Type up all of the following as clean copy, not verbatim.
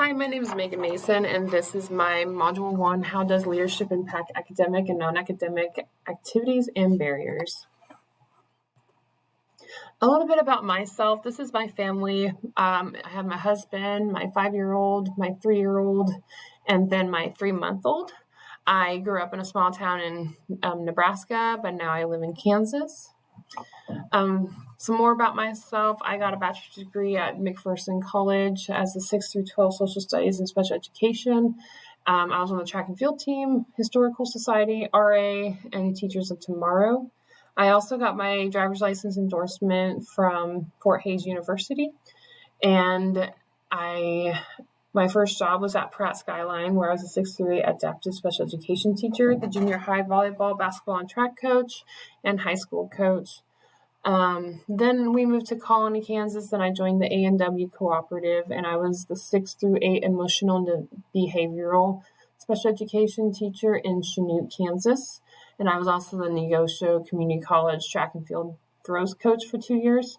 Hi, my name is Megan Mason, and this is my Module 1, How Does Leadership Impact Academic and Non-Academic Activities and Barriers? A little bit about myself. This is my family. I have my husband, my 5-year-old, my 3-year-old, and then my 3-month-old. I grew up in a small town in Nebraska, but now I live in Kansas. Some more about myself. I got a bachelor's degree at McPherson College as a 6 through 12 social studies and special education. I was on the track and field team, Historical Society, RA, and Teachers of Tomorrow. I also got my driver's license endorsement from Fort Hays University. And my first job was at Pratt Skyline, where I was a 6 through 8 adaptive special education teacher, the junior high volleyball, basketball, and track coach, and high school coach. Then we moved to Colony, Kansas, and I joined the A&W Cooperative, and I was the 6 through 8 emotional and behavioral special education teacher in Chanute, Kansas. And I was also the Negotiable Community College track and field throws coach for 2 years.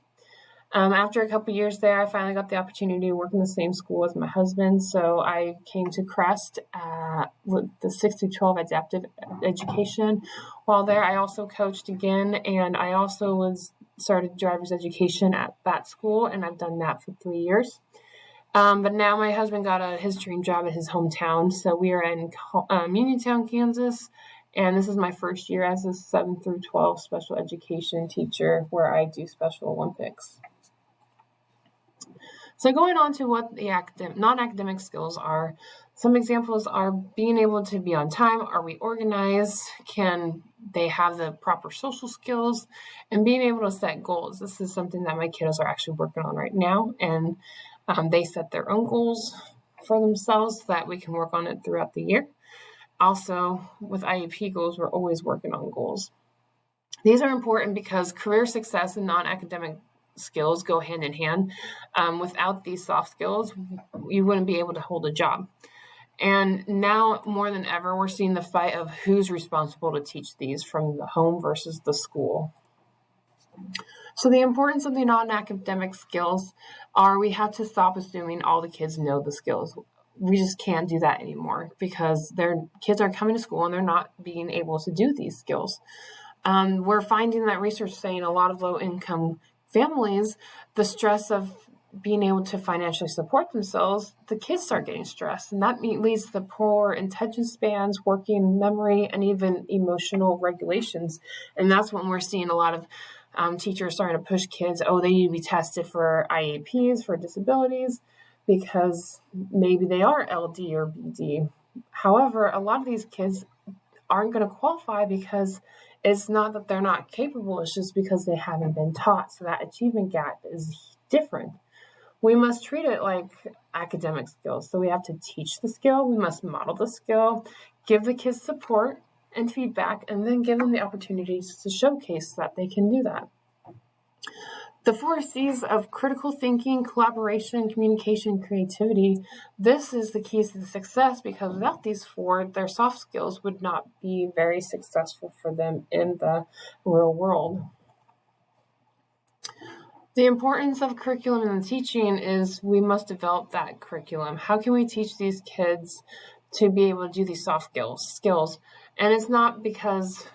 After a couple years there, I finally got the opportunity to work in the same school as my husband. So I came to Crest with the 6 through 12 adaptive education. While there, I also coached again, and I also started driver's education at that school, and I've done that for 3 years. But now my husband got his dream job in his hometown. So we are in Uniontown, Kansas. And this is my first year as a 7 through 12 special education teacher where I do Special Olympics. So going on to what the non-academic skills are, some examples are being able to be on time. Are we organized? Can they have the proper social skills? And being able to set goals. This is something that my kiddos are actually working on right now. And they set their own goals for themselves so that we can work on it throughout the year. Also, with IEP goals, we're always working on goals. These are important because career success and non-academic skills go hand in hand. Without these soft skills, you wouldn't be able to hold a job. And now, more than ever, we're seeing the fight of who's responsible to teach these from the home versus the school. So the importance of the non-academic skills are we have to stop assuming all the kids know the skills. We just can't do that anymore because their kids are coming to school and they're not being able to do these skills. We're finding that research saying a lot of low-income families, the stress of being able to financially support themselves, the kids start getting stressed. And that leads to poor attention spans, working memory, and even emotional regulations. And that's when we're seeing a lot of teachers starting to push kids, they need to be tested for IEPs, for disabilities, because maybe they are LD or BD. However, a lot of these kids aren't going to qualify because it's not that they're not capable, it's just because they haven't been taught. So that achievement gap is different. We must treat it like academic skills. So we have to teach the skill, we must model the skill, give the kids support and feedback, and then give them the opportunities to showcase that they can do that. The 4 C's of critical thinking, collaboration, communication, creativity. This is the keys to the success because without these 4, their soft skills would not be very successful for them in the real world. The importance of curriculum in the teaching is we must develop that curriculum. How can we teach these kids to be able to do these soft skills? And it's not because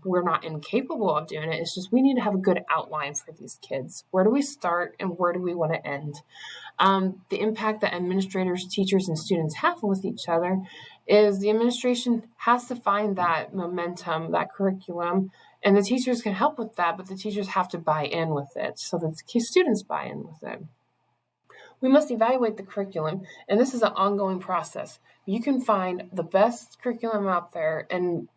we're not incapable of doing it. It's just we need to have a good outline for these kids. Where do we start and where do we want to end? The impact that administrators, teachers, and students have with each other is the administration has to find that momentum, that curriculum, and the teachers can help with that, but the teachers have to buy in with it so that the students buy in with it. We must evaluate the curriculum, and this is an ongoing process. You can find the best curriculum out there and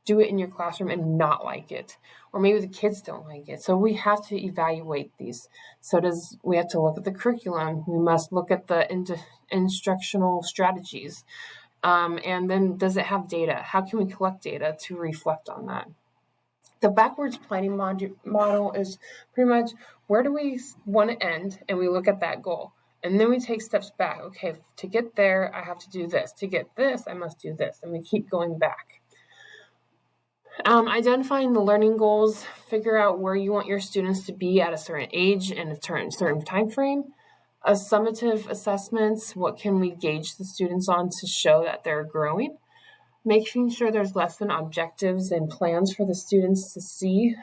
do it in your classroom and not like it, or maybe the kids don't like it. So we have to evaluate these. We have to look at the curriculum. We must look at the instructional strategies. And then does it have data? How can we collect data to reflect on that? The backwards planning model is pretty much where do we want to end, and we look at that goal. And then we take steps back. Okay, to get there, I have to do this. To get this, I must do this. And we keep going back. Identifying the learning goals, figure out where you want your students to be at a certain age and a certain time frame. Summative assessments, what can we gauge the students on to show that they're growing? Making sure there's lesson objectives and plans for the students to see.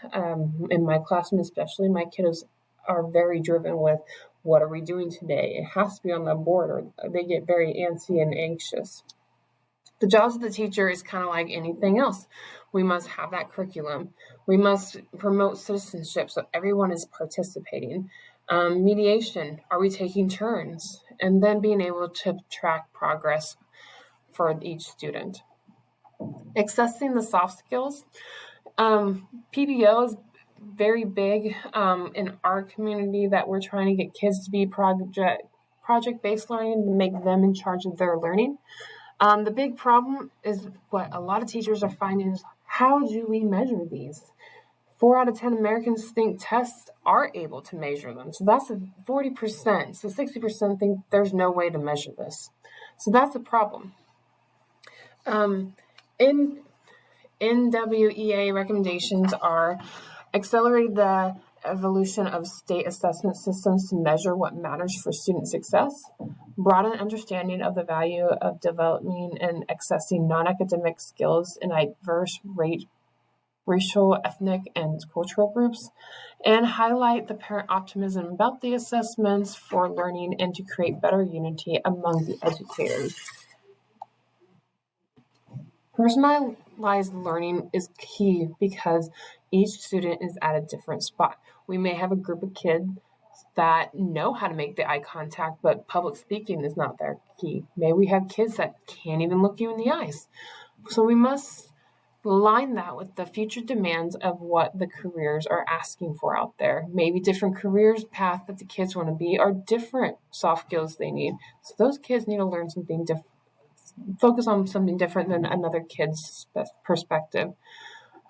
In my classroom especially, my kiddos are very driven with, what are we doing today? It has to be on the board, or they get very antsy and anxious. The jobs of the teacher is kind of like anything else. We must have that curriculum. We must promote citizenship so everyone is participating. Mediation, are we taking turns? And then being able to track progress for each student. Accessing the soft skills. PBO is very big in our community, that we're trying to get kids to be project-based learning, to make them in charge of their learning. The big problem is what a lot of teachers are finding is, how do we measure these? 4 out of 10 Americans think tests are able to measure them. So that's 40%. So 60% think there's no way to measure this. So that's a problem. NWEA recommendations are accelerate the evolution of state assessment systems to measure what matters for student success, broaden understanding of the value of developing and accessing non-academic skills in diverse racial, ethnic, and cultural groups, and highlight the parent optimism about the assessments for learning and to create better unity among the educators. Personalized learning is key because each student is at a different spot. We may have a group of kids that know how to make the eye contact, but public speaking is not their key. Maybe we have kids that can't even look you in the eyes. So we must align that with the future demands of what the careers are asking for out there. Maybe different careers path that the kids want to be are different soft skills they need. So those kids need to learn something different, focus on something different than another kid's perspective.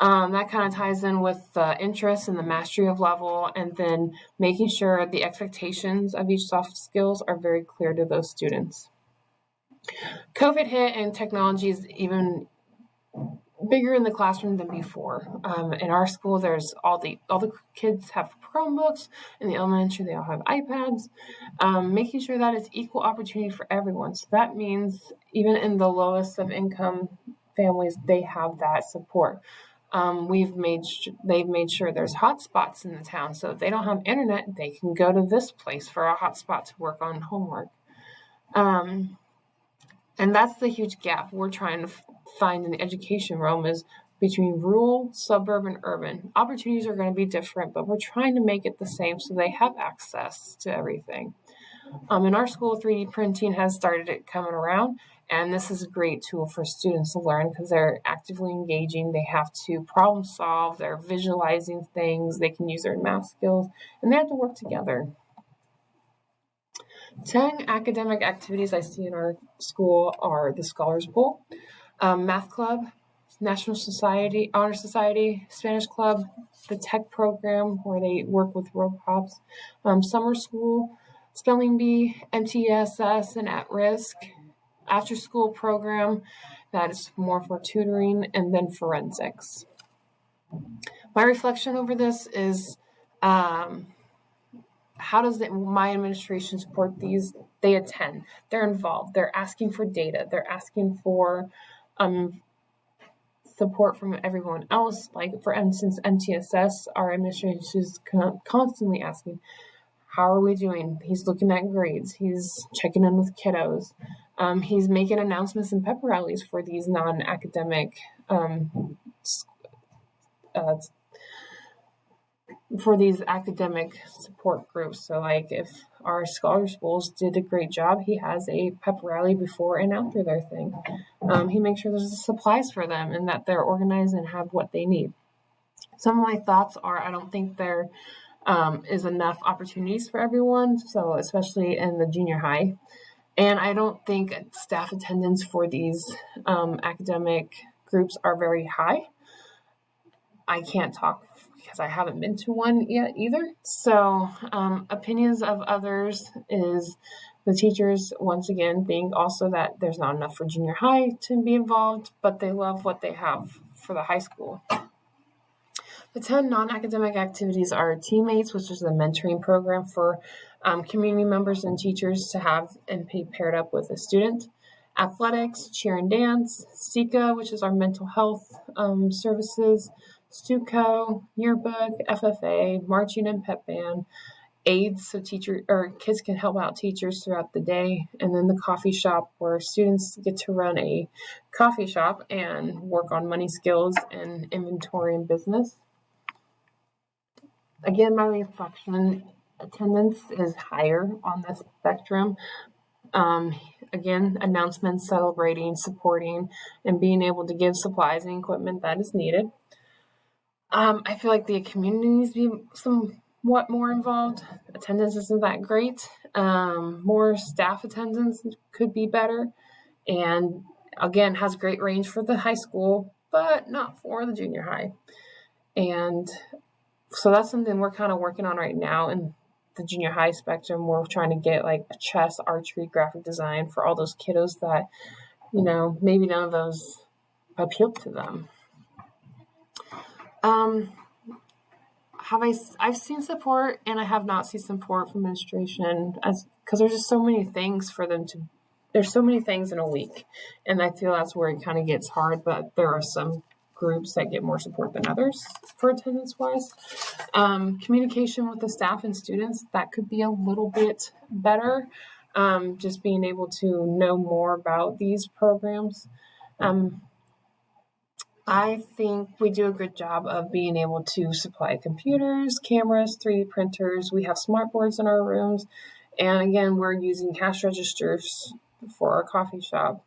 That kind of ties in with the interest and the mastery of level, and then making sure the expectations of each soft skills are very clear to those students. COVID hit and technology is even bigger in the classroom than before. In our school, there's all the kids have Chromebooks. In the elementary, they all have iPads. Making sure that it's equal opportunity for everyone. So that means even in the lowest of income families, they have that support. They've made sure there's hotspots in the town. So if they don't have internet, they can go to this place for a hotspot to work on homework. And that's the huge gap we're trying to find in the education realm, is between rural, suburban, urban. Opportunities are going to be different, but we're trying to make it the same so they have access to everything. In our school, 3D printing has started coming around, and this is a great tool for students to learn because they're actively engaging. They have to problem solve, they're visualizing things, they can use their math skills, and they have to work together. 10 academic activities I see in our school are the Scholars Bowl, Math Club, National Society, Honor Society, Spanish Club, the Tech Program where they work with robots, Summer School, Spelling Bee, MTSS, and At Risk, After School Program that is more for tutoring, and then Forensics. My reflection over this is, how does my administration support these? They attend, they're involved, they're asking for data, they're asking for support from everyone else. Like, for instance, MTSS, our administration is constantly asking, how are we doing? He's looking at grades, he's checking in with kiddos, he's making announcements and pep rallies for these non-academic for these academic support groups. So like if our Scholars Bowls did a great job, he has a pep rally before and after their thing. He makes sure there's supplies for them and that they're organized and have what they need. Some of my thoughts are, I don't think there is enough opportunities for everyone, so especially in the junior high. And I don't think staff attendance for these academic groups are very high. I can't talk because I haven't been to one yet either. So opinions of others is the teachers, once again, think also that there's not enough for junior high to be involved, but they love what they have for the high school. Attend non-academic activities are teammates, which is a mentoring program for community members and teachers to have and be paired up with a student. Athletics, cheer and dance, SICA, which is our mental health services, STUCO, yearbook, FFA, marching and pep band, aids, so teacher or kids can help out teachers throughout the day, and then the coffee shop where students get to run a coffee shop and work on money skills and inventory and business. Again, my reflection, attendance is higher on the spectrum. Again, announcements, celebrating, supporting, and being able to give supplies and equipment that is needed. I feel like the community needs to be somewhat more involved. Attendance isn't that great. More staff attendance could be better. And again, has great range for the high school, but not for the junior high. And so that's something we're kind of working on right now in the junior high spectrum. We're trying to get like a chess, archery, graphic design for all those kiddos that, maybe none of those appeal to them. I've seen support and I have not seen support from administration because there's just so many things for them to, there's so many things in a week. And I feel that's where it kind of gets hard, but there are some groups that get more support than others for attendance wise. Communication with the staff and students, that could be a little bit better. Just being able to know more about these programs. I think we do a good job of being able to supply computers, cameras, 3D printers. We have smart boards in our rooms. And again, we're using cash registers for our coffee shop.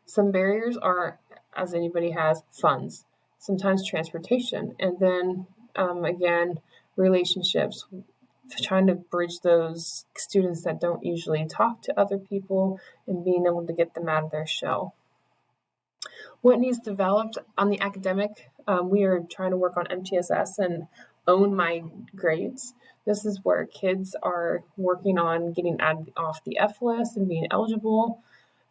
Some barriers are, as anybody has, funds, sometimes transportation, and then again, relationships, trying to bridge those students that don't usually talk to other people and being able to get them out of their shell. What needs developed on the academic, we are trying to work on MTSS and own my grades. This is where kids are working on getting off the F list and being eligible.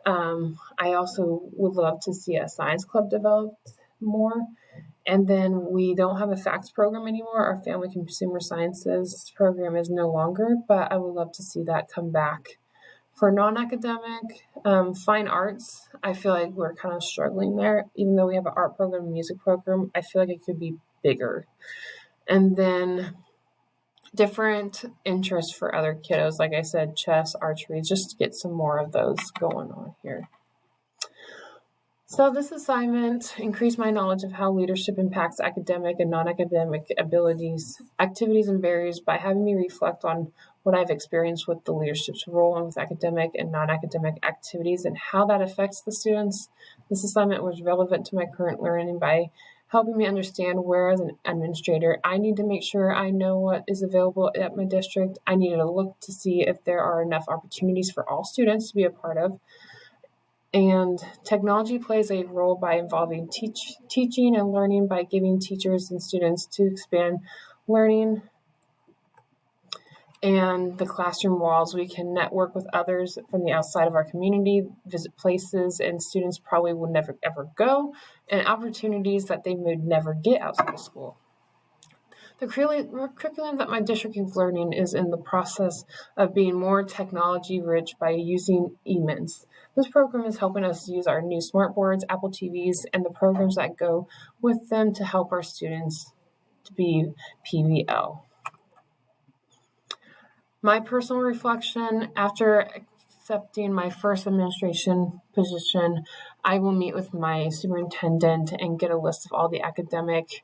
I also would love to see a science club developed more. And then we don't have a FACS program anymore. Our family consumer sciences program is no longer, but I would love to see that come back. For non-academic, fine arts, I feel like we're kind of struggling there. Even though we have an art program, music program, I feel like it could be bigger. And then different interests for other kiddos, like I said, chess, archery, just to get some more of those going on here. So this assignment increased my knowledge of how leadership impacts academic and non-academic abilities, activities, and barriers by having me reflect on what I've experienced with the leadership's role and with academic and non-academic activities and how that affects the students. This assignment was relevant to my current learning by helping me understand where, as an administrator, I need to make sure I know what is available at my district. I needed to look to see if there are enough opportunities for all students to be a part of. And technology plays a role by involving teaching and learning by giving teachers and students to expand learning and the classroom walls. We can network with others from the outside of our community, visit places and students probably will never ever go, and opportunities that they would never get outside of school. The curriculum that my district is learning is in the process of being more technology rich by using eMints. This program is helping us use our new smart boards, Apple TVs, and the programs that go with them to help our students to be PVL. My personal reflection, after accepting my first administration position, I will meet with my superintendent and get a list of all the academic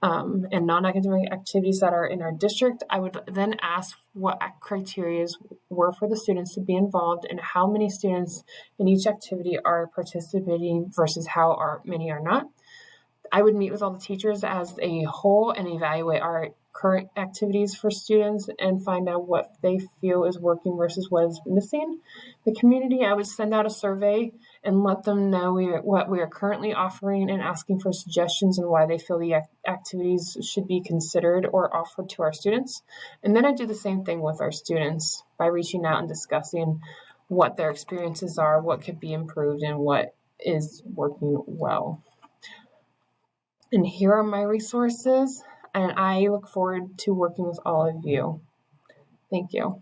and non-academic activities that are in our district. I would then ask what criteria were for the students to be involved and how many students in each activity are participating versus how many are not. I would meet with all the teachers as a whole and evaluate our current activities for students and find out what they feel is working versus what is missing. The community, I would send out a survey and let them know what we are currently offering and asking for suggestions and why they feel the activities should be considered or offered to our students. And then I do the same thing with our students by reaching out and discussing what their experiences are, what could be improved, and what is working well. And here are my resources. and I look forward to working with all of you. Thank you.